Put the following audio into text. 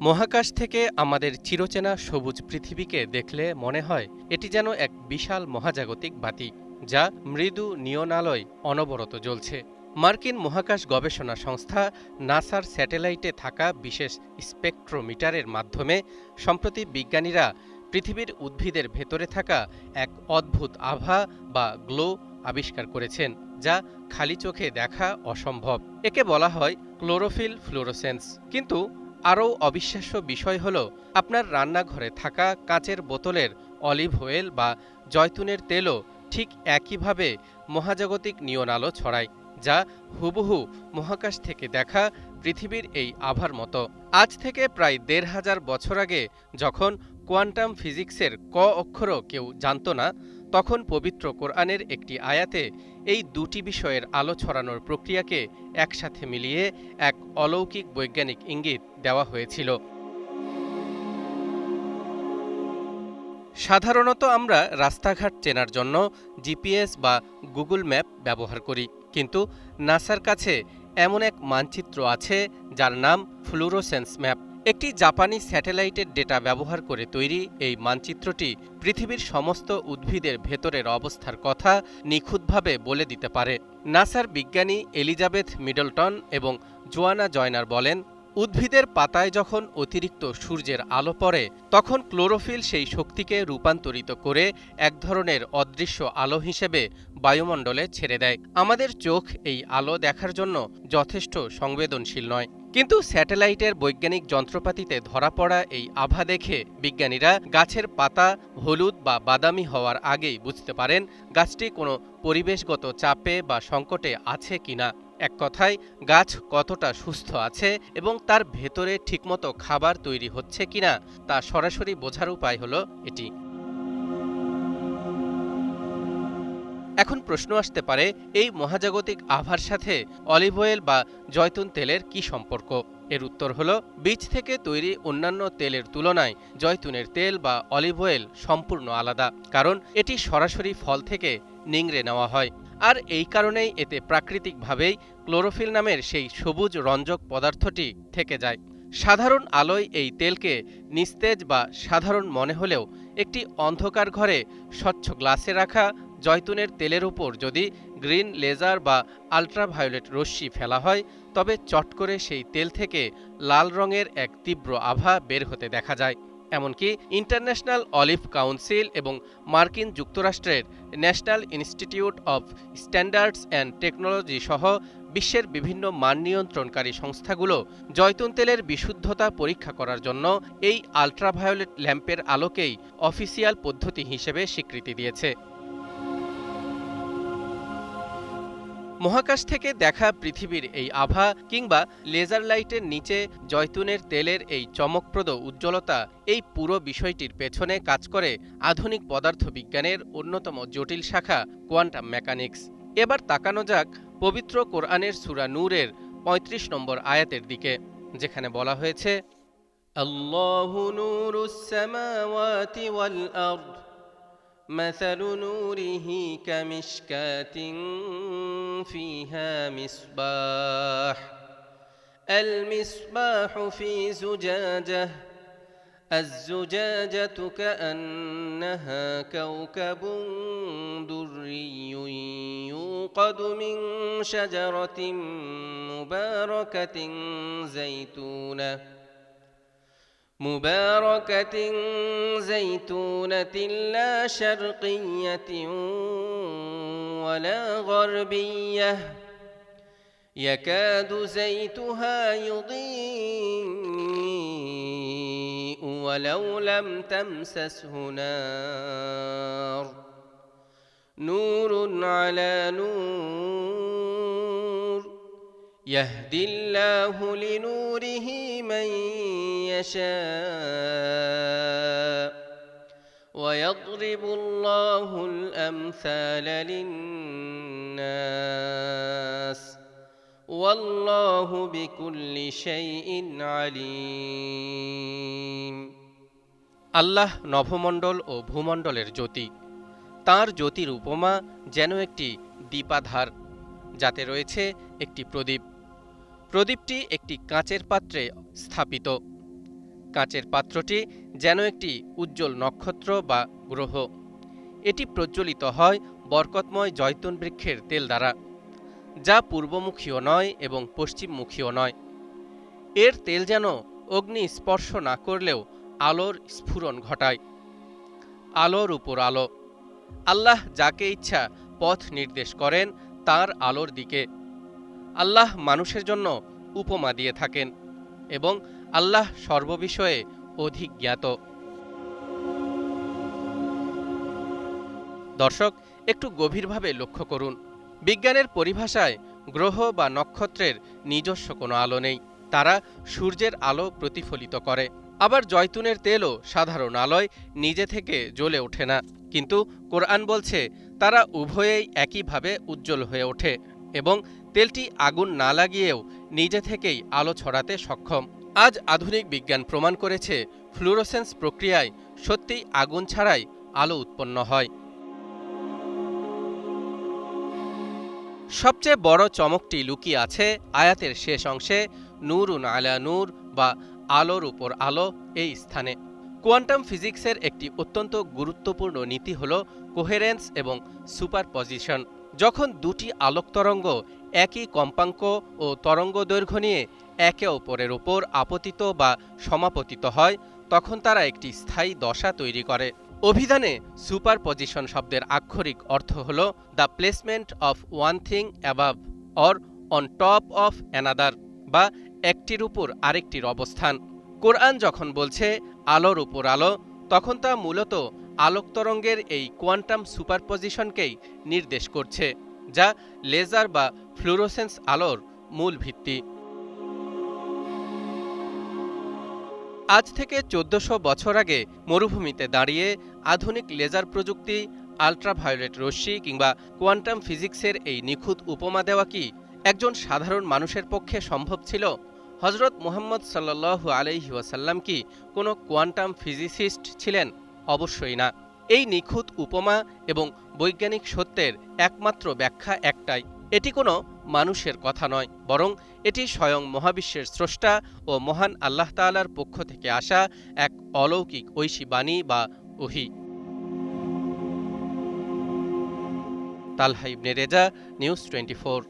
মহাকাশ থেকে আমাদের চিরচেনা সবুজ পৃথিবীকে দেখলে মনে হয় এটি যেন এক বিশাল মহাজাগতিক বাতি, যা মৃদু নিয়ন আলোয় অনবরত জ্বলছে। মার্কিন মহাকাশ গবেষণা সংস্থা নাসার স্যাটেলাইটে থাকা বিশেষ স্পেকট্রোমিটারের মাধ্যমে সম্প্রতি বিজ্ঞানীরা পৃথিবীর উদ্ভিদের ভেতরে থাকা এক অদ্ভুত আভা বা গ্লো আবিষ্কার করেছেন, যা খালি চোখে দেখা অসম্ভব। একে বলা হয় ক্লোরোফিল ফ্লুরোসেন্স। কিন্তু আরও অবিশ্বাস্য বিষয় হল, আপনার রান্নাঘরে থাকা কাঁচের বোতলের অলিভ অয়েল বা জয়তুনের তেলও ঠিক একইভাবে মহাজাগতিক নিয়ন আলো ছড়ায়, যা হুবহু মহাকাশ থেকে দেখা পৃথিবীর এই আভার মতো। আজ থেকে প্রায় ১৫০০ বছর আগে, যখন কোয়ান্টাম ফিজিক্সের ক অক্ষরও কেউ জানত না, তখন পবিত্র কোরআনের একটি আয়াতে এই দুটি বিষয়ের আলো ছড়ানোর প্রক্রিয়াকে একসাথে মিলিয়ে এক অলৌকিক বৈজ্ঞানিক ইঙ্গিত দেওয়া হয়েছিল। সাধারণত আমরা রাস্তাঘাট চেনার জন্য জিপিএস বা গুগল ম্যাপ ব্যবহার করি, কিন্তু নাসার কাছে এমন এক মানচিত্র আছে যার নাম ফ্লুরোসেন্স ম্যাপ। একটি জাপানি স্যাটেলাইটের ডেটা ব্যবহার করে তৈরি এই মানচিত্রটি পৃথিবীর সমস্ত উদ্ভিদের ভেতরের অবস্থার কথা নিখুঁতভাবে বলে দিতে পারে। নাসার বিজ্ঞানী এলিজাবেথ মিডলটন এবং জোয়ানা জয়নার বলেন, উদ্ভিদের পাতায় যখন অতিরিক্ত সূর্যের আলো পড়ে, তখন ক্লোরোফিল সেই শক্তিকে রূপান্তরিত করে এক ধরনের অদৃশ্য আলো হিসেবে বায়ুমণ্ডলে ছেড়ে দেয়। আমাদের চোখ এই আলো দেখার জন্য যথেষ্ট সংবেদনশীল নয়, কিন্তু স্যাটেলাইটের বৈজ্ঞানিক যন্ত্রপাতিতে ধরা পড়া এই আভা দেখে বিজ্ঞানীরা গাছের পাতা হলুদ বা বাদামি হওয়ার আগেই বুঝতে পারেন গাছটি কোনো পরিবেশগত চাপে বা সংকটে আছে কিনা। এক কথায়, গাছ কতটা সুস্থ আছে এবং তার ভেতরে ঠিকমতো খাবার তৈরি হচ্ছে কিনা তা সরাসরি বোঝার উপায় হলো এটি। এখন প্রশ্ন আসতে পারে, এই মহাজাগতিক আভার সাথে অলিভ অয়েল বা জয়তুন তেলের কি সম্পর্ক? এর উত্তর হলো, বীজ থেকে তৈরি অন্যান্য তেলের তুলনায় জয়তুনের তেল বা অলিভ অয়েল সম্পূর্ণ আলাদা, কারণ এটি সরাসরি ফল থেকে নিংড়ে নেওয়া হয়। আর এই কারণেই এতে প্রাকৃতিকভাবেই ক্লোরোফিল নামের সেই সবুজ রঞ্জক পদার্থটি থেকে যায়। সাধারণ আলোয় এই তেলকে নিস্তেজ বা সাধারণ মনে হলেও একটি অন্ধকার ঘরে স্বচ্ছ গ্লাসে রাখা জয়তুনের তেলের উপর যদি গ্রিন লেজার বা আল্ট্রাভায়োলেট রশ্মি ফেলা হয়, তবে চট করে সেই তেল থেকে লাল রঙের এক তীব্র আভা বের হতে দেখা যায়। এমনকি ইন্টারন্যাশনাল অলিভ কাউন্সিল এবং মার্কিন যুক্তরাষ্ট্রের national institute of standards and technology সহ বিশ্বের বিভিন্ন মান নিয়ন্ত্রণকারী সংস্থাগুলো জয়তুন তেলের বিশুদ্ধতা পরীক্ষা করার জন্য এই আল্ট্রাভায়োলেট ল্যাম্পের আলোকেই অফিসিয়াল পদ্ধতি হিসেবে স্বীকৃতি দিয়েছে। মহাকাশ থেকে দেখা পৃথিবীর এই আভা কিংবা লেজার লাইটের নিচে জয়তুনের তেলের এই চমকপ্রদ উজ্জ্বলতা, এই পুরো বিষয়টির পেছনে কাজ করে আধুনিক পদার্থবিজ্ঞানের অন্যতম জটিল শাখা কোয়ান্টাম মেকানিক্স। এবার তাকানো যাক পবিত্র কোরআনের সূরা নূরের ৩৫ নম্বর আয়াতের দিকে, যেখানে বলা হয়েছে, আল্লাহু নূরুস সামাওয়াতি ওয়াল আরদ مثل نوره كمشكاة فيها مصباح المصباح في زجاجة الزجاجة كأنها كوكب دري يوقد من شجرة مباركة زيتونة لا شرقية ولا غربية يكاد زيتها يضيء ولو لم تمسسه نار نور على نور يهدي الله لنوره من يشاء ويضرب الله الأمثال للناس والله بكل شيء عليم। আল্লাহ নভমণ্ডল ও ভূমণ্ডলের জ্যোতি। তাঁর জ্যোতির উপমা যেন একটি দীপাধার, যাতে রয়েছে একটি প্রদীপ। প্রদীপটি একটি কাঁচের পাত্রে স্থাপিত। কাঁচের পাত্রটি যেন একটি উজ্জ্বল নক্ষত্র বা গ্রহ। এটি প্রজ্বলিত হয় বরকতময় জয়তুন বৃক্ষের তেল দ্বারা, যা পূর্বমুখীও নয় এবং পশ্চিমমুখীও নয়। এর তেল যেন অগ্নি স্পর্শ না করলেও আলোর স্ফুরণ ঘটায়। আলোর উপর আলো। আল্লাহ যাকে ইচ্ছা পথ নির্দেশ করেন তার আলোর দিকে। আল্লাহ মানুষের জন্য উপমা দিয়ে থাকেন এবং আল্লাহ সর্ববিষয়ে অধিক জ্ঞাত। দর্শক, একটু গভীরভাবে লক্ষ্য করুন। বিজ্ঞানের পরিভাষায় গ্রহ বা নক্ষত্রের নিজস্ব কোনো আলো নেই, তারা সূর্যের আলো প্রতিফলিত করে। আবার জয়তুনের তেলও সাধারণ আলোয় নিজে থেকে জ্বলে ওঠে না, কিন্তু কোরআন বলছে তারা উভয়েই একইভাবে উজ্জ্বল হয়ে ওঠে এবং তেলটি আগুন না লাগিয়েও নিজে থেকেই আলো ছড়াতে সক্ষম। আজ আধুনিক বিজ্ঞান প্রমাণ করেছে ফ্লুরোসেন্স প্রক্রিয়ায় সত্যিই আগুন ছাড়াই আলো উৎপন্ন হয়। সবচেয়ে বড় চমকটি লুকিয়ে আছে আয়াতের শেষ অংশে, নূরুন আলা নূর বা আলোর উপর আলো এই স্থানে। কোয়ান্টাম ফিজিক্সের একটি অত্যন্ত গুরুত্বপূর্ণ নীতি হল কোহেরেন্স এবং সুপারপজিশন। যখন দুটি আলোক তরঙ্গ একই কম্পাঙ্ক ও তরঙ্গ দৈর্ঘ্য নিয়ে একে অপরের উপর আপতিত বা সমাপতিত হয়, তখন তারা একটি স্থায়ী দশা তৈরি করে। অভিধানে সুপারপজিশন শব্দের আক্ষরিক অর্থ হল the placement of one thing above or on top of another, বা একটির উপর আরেকটির অবস্থান। কোরআন যখন বলছে আলোর উপর আলো, তখন তা মূলত আলোক তরঙ্গের এই কোয়ান্টাম সুপারপজিশনকেই নির্দেশ করছে, যা লেজার বা ফ্লুরোসেন্স আলোর মূল ভিত্তি। আজ থেকে ১৪০০ বছর আগে মরুভূমিতে দাঁড়িয়ে আধুনিক লেজার প্রযুক্তি, আল্ট্রাভায়োলেট রশ্মি কিংবা কোয়ান্টাম ফিজিক্সের এই নিখুঁত উপমা দেওয়া কি একজন সাধারণ মানুষের পক্ষে সম্ভব ছিল? হজরত মুহাম্মদ সাল্লাল্লাহু আলাইহি ওয়াসাল্লাম কি কোনো কোয়ান্টাম ফিজিসিস্ট ছিলেন? অবশ্যই না। এই নিখুঁত উপমা এবং বৈজ্ঞানিক সত্যের একমাত্র ব্যাখ্যা একটাই, এটি কোনো মানুষের কথা নয়, বরং এটি স্বয়ং মহাবিশ্বের স্রষ্টা ও মহান আল্লাহ তাআলার পক্ষ থেকে আসা এক অলৌকিক ঐশী বাণী বা ওহী। তালহা ইবনে রেজা, নিউজ 24।